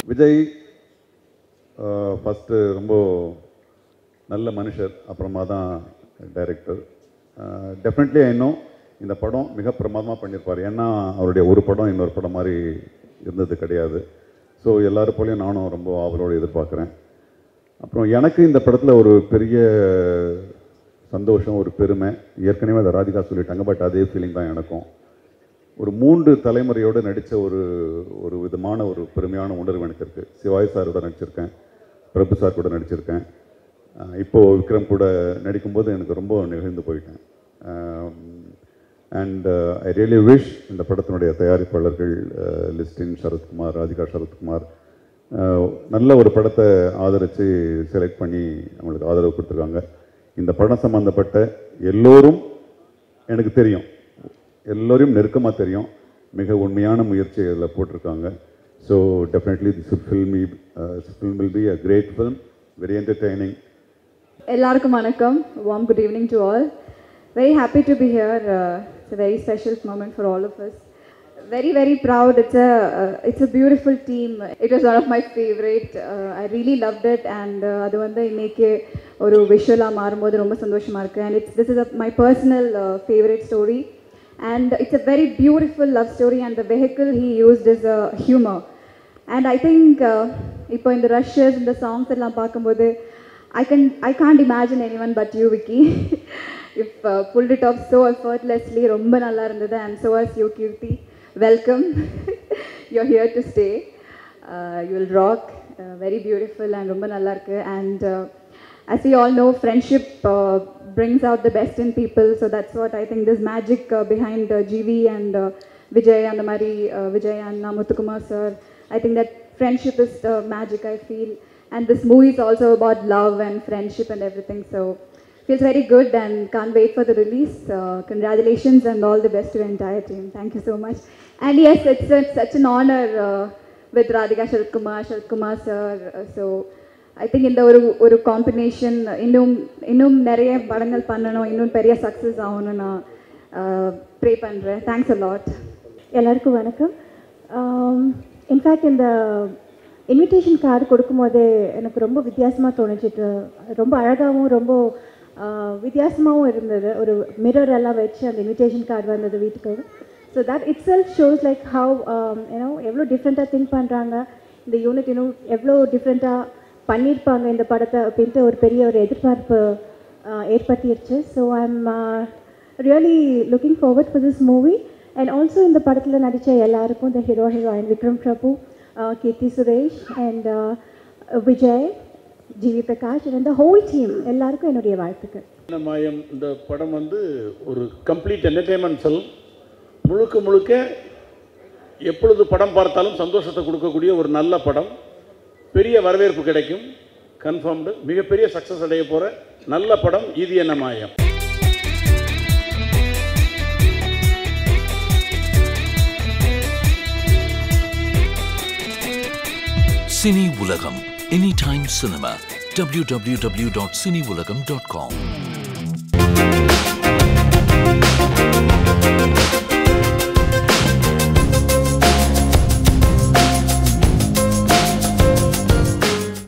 Vijay first ரொம்ப நல்ல மனுஷர், அப்புறமா தான் டைரக்டர். டெஃபினெட்லி இன்னும் இந்த படம் மிக பிரமாதமாக பண்ணியிருப்பார். ஏன்னா அவருடைய ஒரு படம் இன்னொரு படம் மாதிரி இருந்தது கிடையாது. ஸோ எல்லாரும் போலையும் நானும் ரொம்ப அவரோடு எதிர்பார்க்குறேன். அப்புறம் எனக்கு இந்த படத்தில் ஒரு பெரிய சந்தோஷம், ஒரு பெருமை. ஏற்கனவே அதை ராதிகா சொல்லிட்டாங்க, பட் அதே ஃபீலிங் தான் எனக்கும். ஒரு 3 தலைமுறையோடு நடித்த ஒரு விதமான ஒரு பெருமையான உணர்வு எனக்கு இருக்குது. சிவாய் சாரோட நடிச்சிருக்கேன், பிரபு சார் கூட நடிச்சிருக்கேன், இப்போது விக்ரம் கூட நடிக்கும்போது எனக்கு ரொம்ப நெகிழ்ந்து போயிட்டேன். அண்ட் ஐ ரியலி விஷ் இந்த படத்தினுடைய தயாரிப்பாளர்கள் லிஸ்டின் சரத்குமார், ராதிகா சரத்குமார் நல்ல ஒரு படத்தை ஆதரித்து செலக்ட் பண்ணி அவங்களுக்கு ஆதரவு கொடுத்துருக்காங்க. இந்த படம் சம்மந்தப்பட்ட எல்லோரும் எனக்கு தெரியும், எல்லோரையும் நெருக்கமாக தெரியும். மிக உண்மையான முயற்சி இதில் போட்டிருக்காங்க. So definitely this film will be a great film, very entertaining. எல்லாருக்கும் வணக்கம். warm good evening to all. Very happy to be here. It's a very special moment for all of us. Very, very proud. It's a beautiful team. It was one of my favorite. I really loved it, and அது வந்து இன்னைக்கு ஒரு விஷுவலாக மாறும்போது ரொம்ப சந்தோஷமாக இருக்குது. And this is my personal favorite story, and it's a very beautiful love story, and the vehicle he used is humor. And I think இப்போ இந்த rushes, இந்த songs எல்லாம் பார்க்கும்போது I can't imagine anyone but you, Vicky. If pulled it off so effortlessly, ரொம்ப நல்லா இருந்தது. And so was you, Kirti. Welcome. You're here to stay. You will rock. Very beautiful and ரொம்ப நல்லா இருக்கு. And as we all know, friendship brings out the best in people. So that's what I think this magic behind GV and Vijay and the Mari, Vijay and Muthukumar sir. I think that friendship is the magic, I feel. And this movie is also about love and friendship and everything. So feels very good and can't wait for the release. Congratulations and all the best to the entire team. Thank you so much. And yes, it's such an honor with Radhika Sharatkumar sir. So I think in the ஒரு combination இன்னும் நிறைய படங்கள் பண்ணணும், இன்னும் பெரிய success ஆகணும்னு நான் pray பண்ணுறேன். Thanks a lot. எல்லாருக்கும் வணக்கம். இன்ஃபேக்ட் இந்த இன்விடேஷன் கார்டு கொடுக்கும்போதே எனக்கு ரொம்ப வித்தியாசமாக தோணுச்சிட்டு, ரொம்ப அழகாகவும் ரொம்ப வித்தியாசமாகவும் இருந்தது. ஒரு மிரர் எல்லாம் வச்சு அந்த இன்விடேஷன் கார்டு வந்தது வீட்டுக்கு. So that it self shows like how எவ்வளோ டிஃப்ரெண்ட்டாக திங்க் பண்ணுறாங்க இந்த யூனிட், எவ்வளோ டிஃப்ரெண்ட்டாக பண்ணியிருப்பாங்க இந்த படத்தை அப்படின்ட்டு ஒரு பெரிய ஒரு எதிர்பார்ப்பு ஏற்படுத்திடுச்சு. So I am really looking forward for this movie. And also இந்த படத்தில் நடித்த எல்லாருக்கும், the hero heroine Vikram Prabhu, Kirti Suresh and Vijay, GV Prakash and the whole team, எல்லாருக்கும் என்னுடைய வாழ்த்துக்கள். மாயம் இந்த படம் வந்து ஒரு கம்ப்ளீட் என்டர்டெயின்மெண்ட் ஃபில்ம். முழுக்க எப்பொழுது படம் பார்த்தாலும் சந்தோஷத்தை கொடுக்கக்கூடிய ஒரு நல்ல படம். பெரிய வரவேற்பு கிடைக்கும், கன்ஃபார்ம்டு. மிகப்பெரிய சக்ஸஸ் அடைய போகிற நல்ல படம் இது என்ன மாயம். Cine Ulagam, Anytime Cinema, www.cineulagam.com.